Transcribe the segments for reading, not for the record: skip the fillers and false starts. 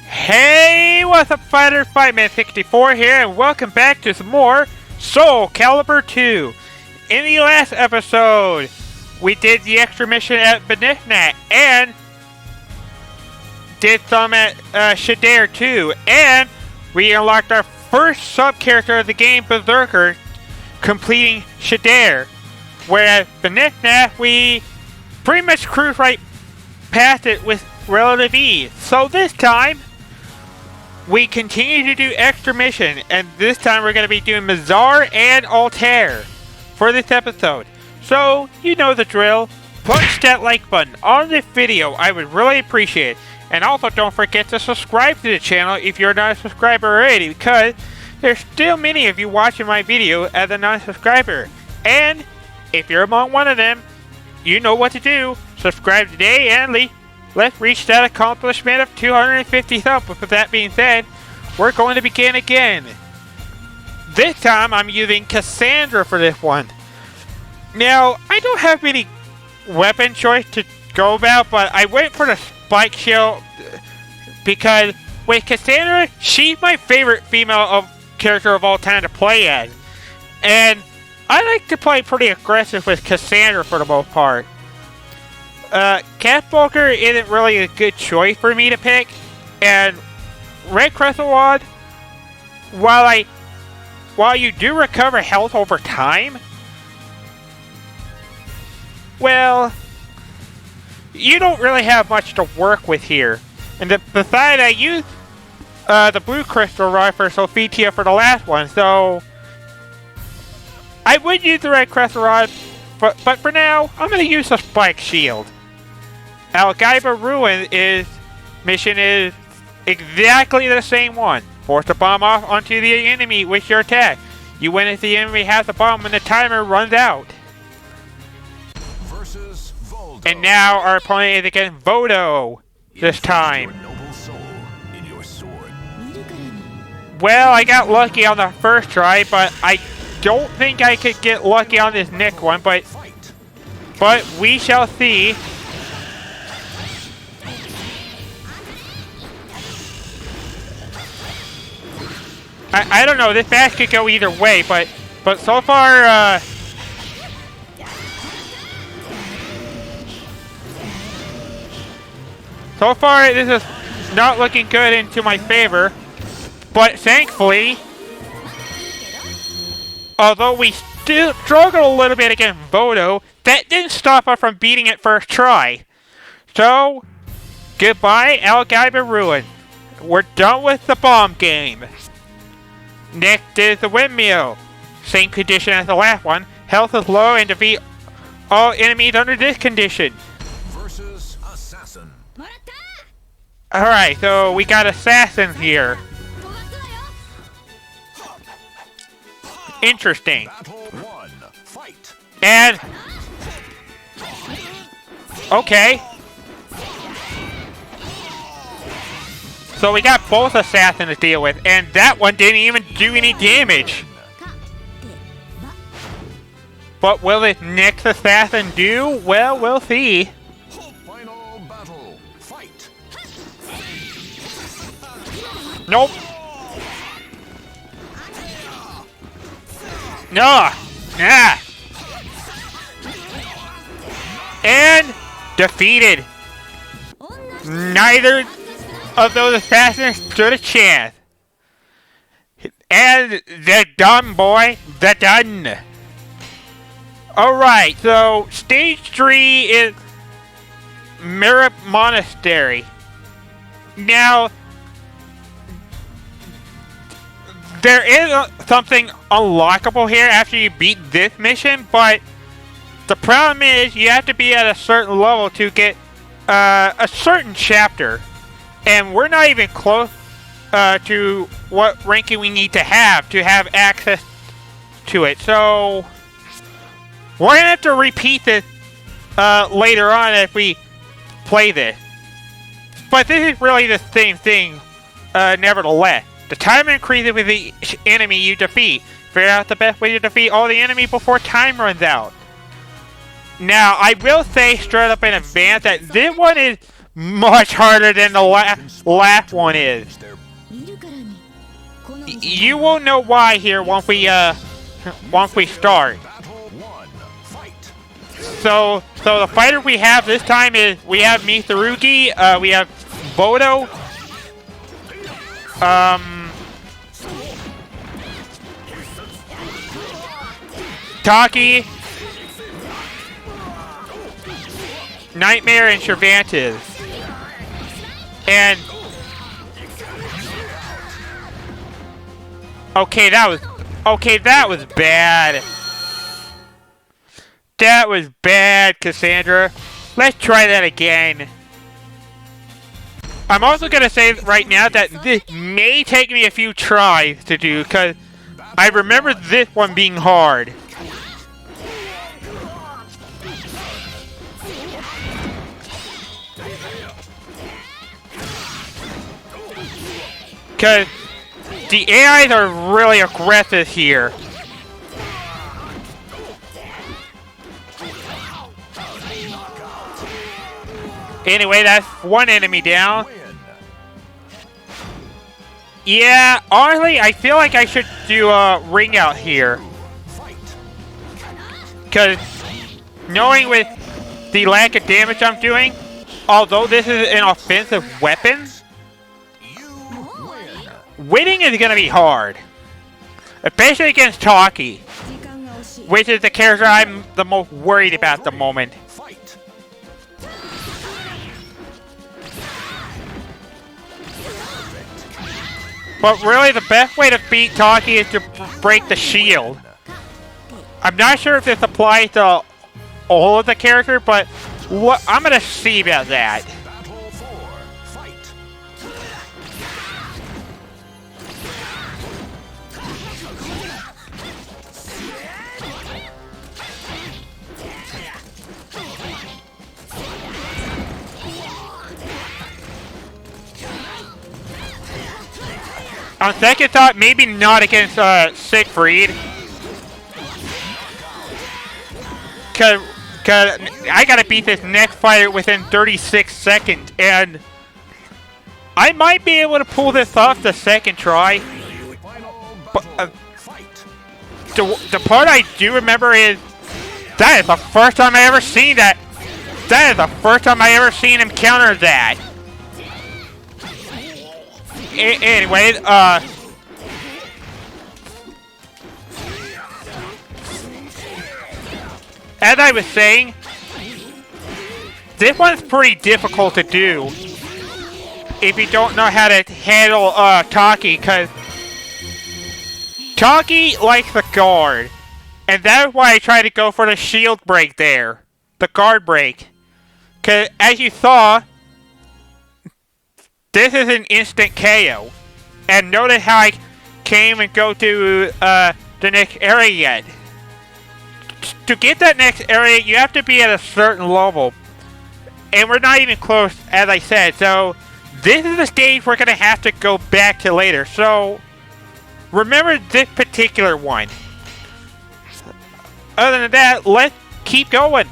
Hey, what's up, fighters? Fightman64 here, and welcome back to some more Soul Calibur II. In the last episode, we did the extra mission at Benigna, and did some at Shadair too, and we unlocked our first sub-character of the game, Berserker, completing Shadair. Whereas Benigna, we pretty much cruised right past it with relative ease. So this time, we continue to do extra mission, and this time we're going to be doing Mizar and Altair for this episode. So, you know the drill. Punch that like button on this video, I would really appreciate it. And also don't forget to subscribe to the channel if you're not a subscriber already, because there's still many of you watching my video as a non-subscriber. And if you're among one of them, you know what to do. Subscribe today and let's reach that accomplishment of 250 thumbs. With that being said, we're going to begin again. This time I'm using Cassandra for this one. Now, I don't have any weapon choice to go about, but I went for the spike shield because with Cassandra, she's my favorite female character of all time to play as. And I like to play pretty aggressive with Cassandra for the most part. Catwalker isn't really a good choice for me to pick, and Red Crescent Rod, while you do recover health over time, well, you don't really have much to work with here. And besides, I used the Blue Crystal Rod for Sophitia for the last one, so I would use the Red Crescent Rod, but for now, I'm going to use the Spike Shield. Altair mission is exactly the same one. Force the bomb off onto the enemy with your attack. You win if the enemy has the bomb when the timer runs out. And now our opponent is against Vodo this time. Well, I got lucky on the first try, but I don't think I could get lucky on this next one, but we shall see. I don't know, this match could go either way, but so far, this is not looking good into my favor. But thankfully, although we still struggled a little bit against Vodo, that didn't stop us from beating it first try. So, goodbye, Altair Ruin. We're done with the bomb game. Next is the windmill. Same condition as the last one. Health is low and defeat all enemies under this condition. Versus Assassin. Alright, so we got Assassin here. Interesting. Battle 1. Fight. And okay. So we got both Assassins to deal with, and that one didn't even do any damage. But will this next Assassin do? Well, we'll see. Final battle. Fight. Nope. No. Ah. And defeated. Neither of those assassins stood a chance. And they're done, boy. They're done. Alright, so stage 3 is Mirror Monastery. Now, there is something unlockable here after you beat this mission, but the problem is you have to be at a certain level to get a certain chapter. And we're not even close to what ranking we need to have access to it. So, we're going to have to repeat this later on if we play this. But this is really the same thing, nevertheless. The time increases with the enemy you defeat. Figure out the best way to defeat all the enemy before time runs out. Now, I will say straight up in advance that this one is much harder than the last one is. You will know why here once we start. So the fighter we have this time is we have Mitsurugi, we have Bodo, Taki, Nightmare, and Cervantes. And okay, that was bad. That was bad, Cassandra. Let's try that again. I'm also gonna say right now that this may take me a few tries to do, because I remember this one being hard. Because the AIs are really aggressive here. Anyway, that's one enemy down. Yeah, honestly, I feel like I should do a ring out here. Because knowing with the lack of damage I'm doing, although this is an offensive weapon, winning is going to be hard. Especially against Taki, which is the character I'm the most worried about at the moment. But really, the best way to beat Taki is to break the shield. I'm not sure if this applies to all of the characters, but I'm gonna see about that. On second thought, maybe not against Siegfried. Cause I gotta beat this next fighter within 36 seconds, and I might be able to pull this off the second try. But the part I do remember is that is the first time I ever seen that. That is the first time I ever seen him counter that. Anyway, as I was saying, this one's pretty difficult to do if you don't know how to handle Taki, because Taki likes the guard, and that's why I try to go for the shield break there, the guard break, because as you saw, this is an instant KO. And notice how I came and go to the next area yet. To get that next area, you have to be at a certain level. And we're not even close, as I said. So, this is the stage we're going to have to go back to later. So, remember this particular one. Other than that, let's keep going.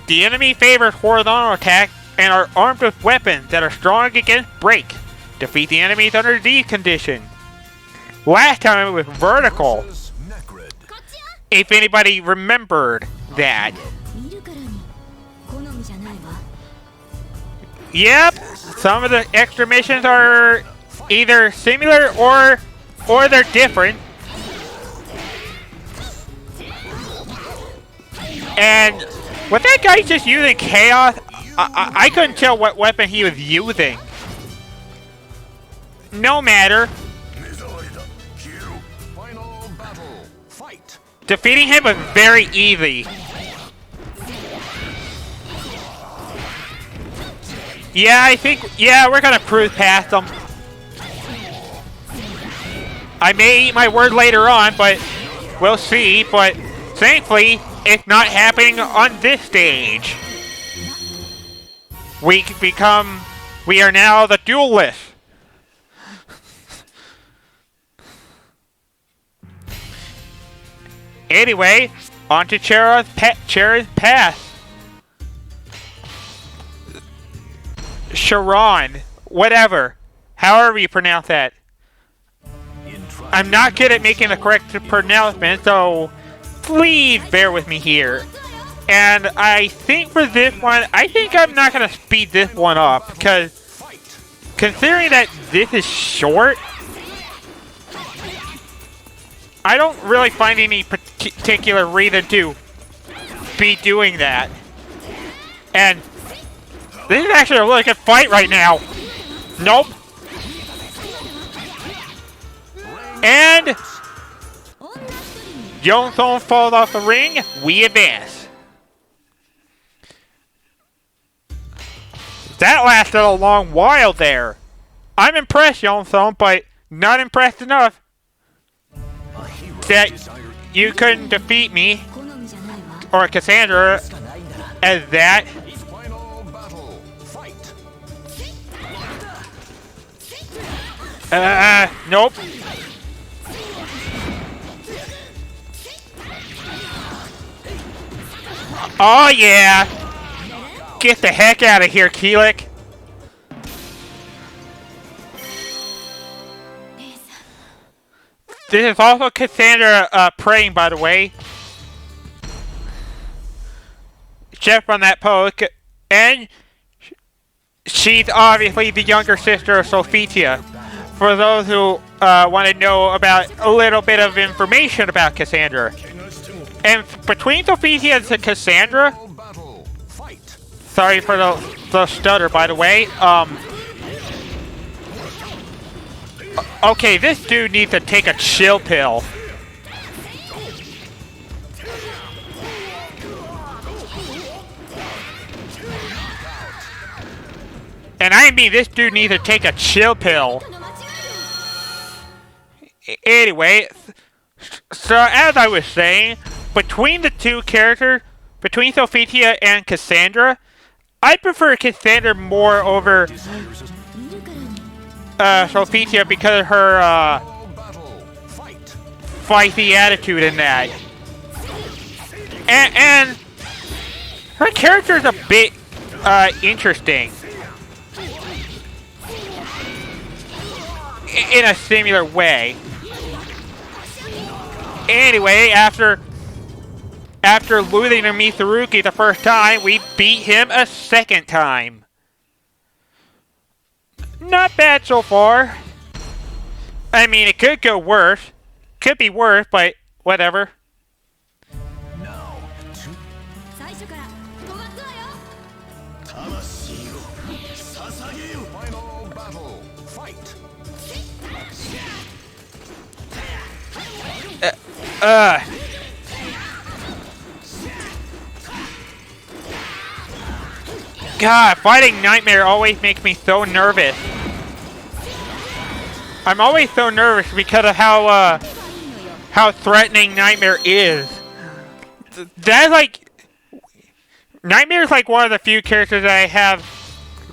The enemy favors horizontal attack and are armed with weapons that are strong against break. Defeat the enemies under these conditions. Last time it was vertical. If anybody remembered that. Yep, some of the extra missions are either similar or they're different. And with that guy just using chaos, I couldn't tell what weapon he was using. No matter. Defeating him was very easy. Yeah, I think, we're gonna cruise past him. I may eat my word later on, but we'll see. But thankfully, it's not happening on this stage. We are now the duelists. Anyway, on to Chera's path. Sharon, whatever, however you pronounce that. I'm not good at making the correct pronouncement, so please bear with me here. And I think for this one, I think I'm not going to speed this one up, because considering that this is short, I don't really find any particular reason to be doing that. And this is actually a really good fight right now. Nope. And Yongthong falls off the ring. We advance. That lasted a long while there. I'm impressed, Yongthong, but not impressed enough that you couldn't defeat me or Cassandra as that. Nope. Oh yeah! Get the heck out of here, Keelik! This is also Cassandra praying, by the way. Chef on that pose, and she's obviously the younger sister of Sophia. For those who want to know about a little bit of information about Cassandra. And between Sophia and Cassandra, sorry for the stutter, by the way. Okay, this dude needs to take a chill pill. And I mean, this dude needs to take a chill pill. Anyway, so as I was saying, between the two characters, between Sophia and Cassandra, I prefer Cassandra more over Sophia because of her feisty attitude in that. And her character's a bit interesting. In a similar way. Anyway, after losing to Mitsurugi the first time, we beat him a second time. Not bad so far. I mean, it could go worse. Could be worse, but whatever. Final battle. Fight. God, fighting Nightmare always makes me so nervous. I'm always so nervous because of how threatening Nightmare is. That's like Nightmare is like one of the few characters that I have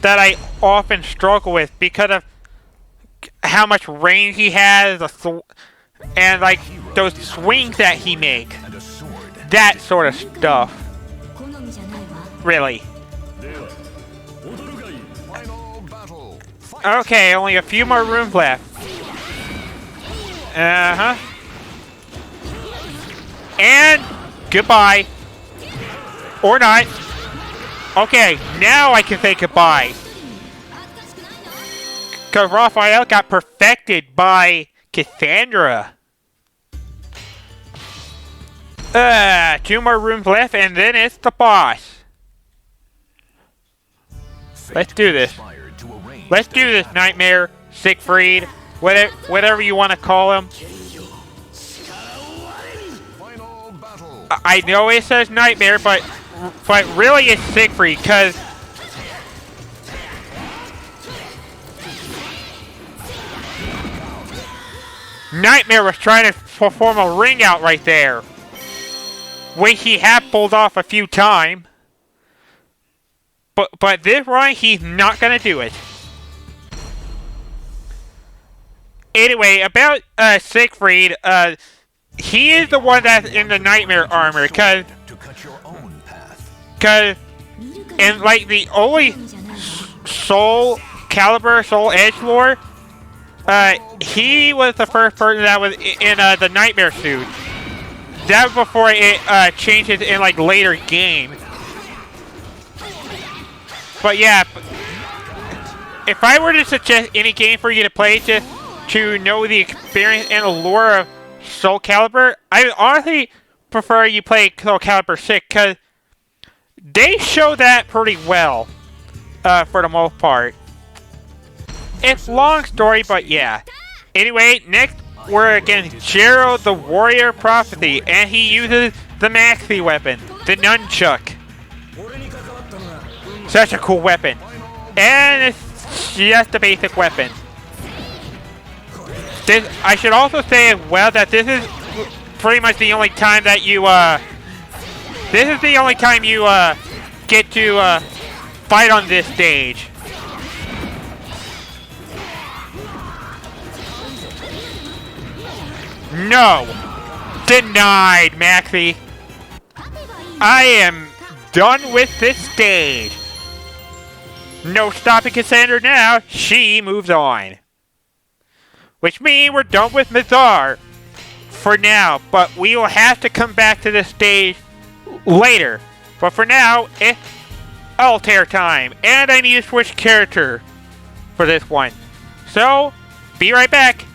that I often struggle with because of how much range he has, and like those swings that he makes. That sort of stuff. Really. Okay, only a few more rooms left. Uh-huh. And goodbye. Or not. Okay, now I can say goodbye. Because Raphael got perfected by Cassandra. Two more rooms left and then it's the boss. Let's do this. Let's do this, Nightmare, Siegfried, whatever you want to call him. I know it says Nightmare, but really it's Siegfried, because Nightmare was trying to perform a ring out right there, which he had pulled off a few times. But this run, he's not gonna do it. Anyway, about Siegfried, he is the one that's in the Nightmare armor, and like the only Soul Calibur, Soul Edgelord, he was the first person that was in the Nightmare suit. That was before it changes in like later game. But yeah, if I were to suggest any game for you to play just to know the experience and allure of Soul Calibur, I would honestly prefer you play Soul Calibur 6 because they show that pretty well for the most part. It's a long story, but yeah. Anyway, next we're against Gerald the Warrior Prophecy, and he uses the Maxi weapon, the Nunchuck. Such a cool weapon. And it's just a basic weapon. I should also say as well that this is pretty much the only time that you, this is the only time you, get to, fight on this stage. No! Denied, Maxi! I am done with this stage! No stopping Cassandra now, she moves on. Which means we're done with Mizar for now, but we will have to come back to this stage later. But for now, it's Altair time, and I need to switch character for this one. So, be right back.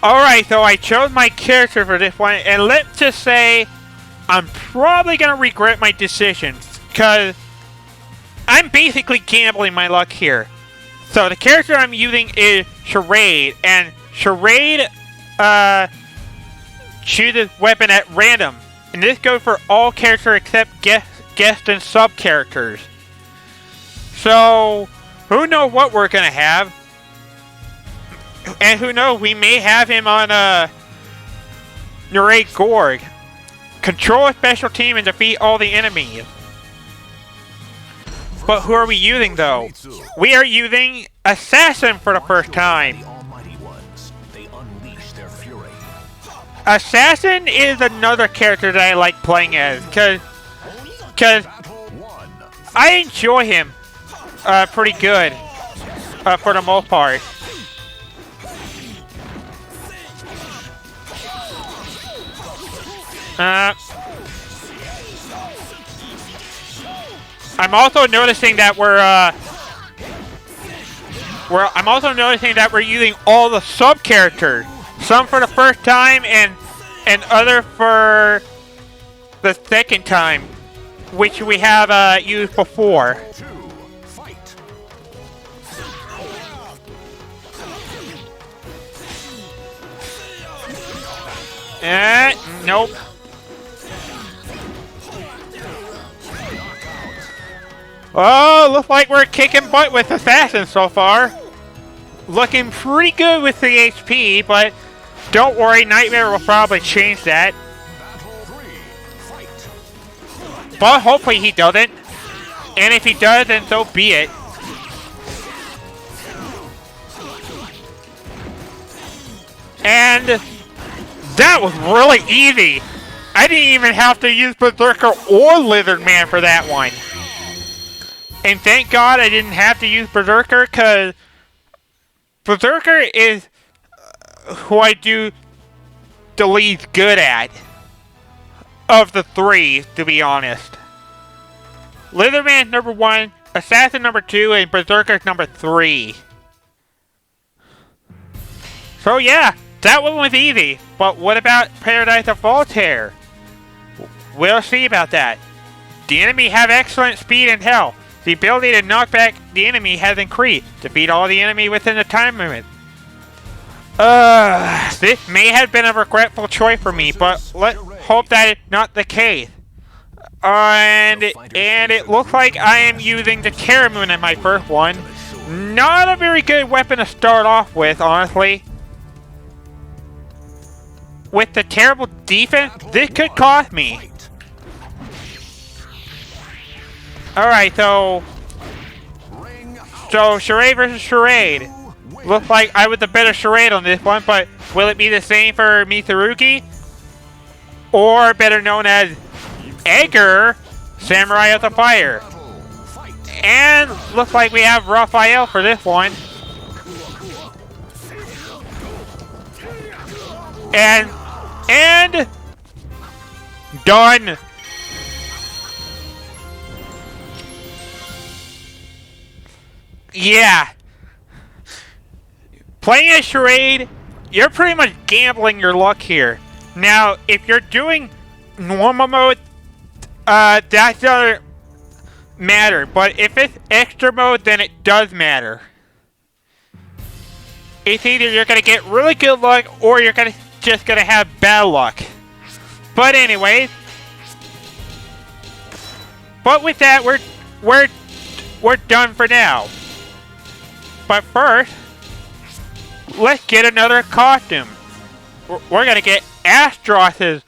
Alright, so I chose my character for this one, and let's just say I'm probably going to regret my decision, because I'm basically gambling my luck here. So the character I'm using is Charade, and Charade chooses weapon at random. And this goes for all characters except guest and sub-characters. So, who knows what we're going to have. And who knows, we may have him on Narrate Gorg. Control a special team and defeat all the enemies. But who are we using though? We are using Assassin for the first time. Assassin is another character that I like playing as, cause I enjoy him pretty good for the most part. I'm also noticing that we're using all the sub characters. Some for the first time and other for the second time, which we have used before. Nope. Oh, looks like we're kicking butt with Assassin so far. Looking pretty good with the HP, but don't worry, Nightmare will probably change that. But hopefully he doesn't. And if he does, then so be it. And that was really easy. I didn't even have to use Berserker or Lizard Man for that one. And thank God I didn't have to use Berserker, because Berserker is who I do the least good at of the three, to be honest. Lizard Man's number 1, Assassin number 2, and Berserker's number 3. So yeah, that one was easy. But what about Paradise of Altair? We'll see about that. The enemy have excellent speed and health. The ability to knock back the enemy has increased. Defeat all the enemy within the time limit. This may have been a regretful choice for me, but let's hope that it's not the case. And it looks like I am using the Terra Moon in my first one. Not a very good weapon to start off with, honestly. With the terrible defense, this could cost me. Alright, so Charade versus Charade. Looks like I was the better Charade on this one, but will it be the same for Mitsurugi? Or better known as Edgar Samurai of the Fire. Battle. Fight. And looks like we have Raphael for this one. And done. Yeah. Playing a charade, you're pretty much gambling your luck here. Now, if you're doing normal mode, that doesn't matter. But if it's extra mode, then it does matter. It's either you're gonna get really good luck, or you're just gonna have bad luck. But anyways, but with that, we're done for now. But first, let's get another costume. We're gonna get Astros's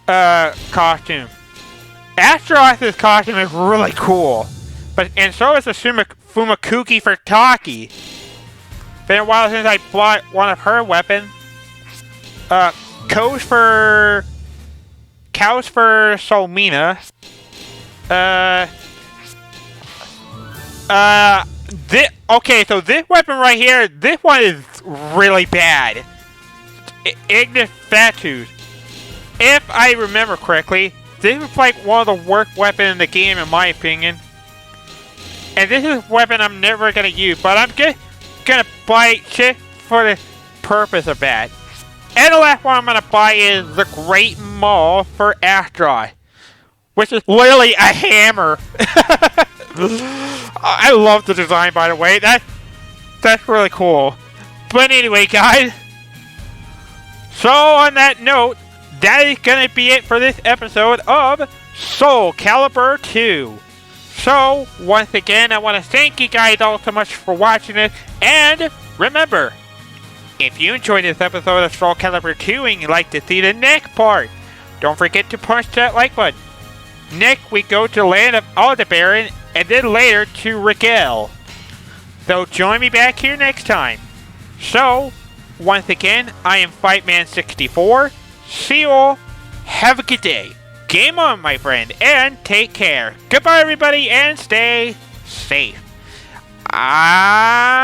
costume. Astros's costume is really cool, and so is the Fumakuki for Taki. Been a while since I bought one of her weapons. Cows for Solmina. Okay, so this weapon right here, this one is really bad. Ignis Fatuus. If I remember correctly, this is like one of the worst weapons in the game, in my opinion. And this is a weapon I'm never gonna use, but I'm just gonna buy it just for the purpose of that. And the last one I'm gonna buy is the Great Maul for Astro, which is literally a hammer. I love the design, by the way. That's really cool. But anyway, guys. So on that note, that is gonna be it for this episode of Soul Calibur II. So once again, I want to thank you guys all so much for watching it. And remember, if you enjoyed this episode of Soul Calibur II and you'd like to see the next part, don't forget to punch that like button. Next, we go to the land of Altair, and then later to Veral. So join me back here next time. So, once again, I am Fightman64. See you all. Have a good day. Game on, my friend, and take care. Goodbye, everybody, and stay safe. Adios.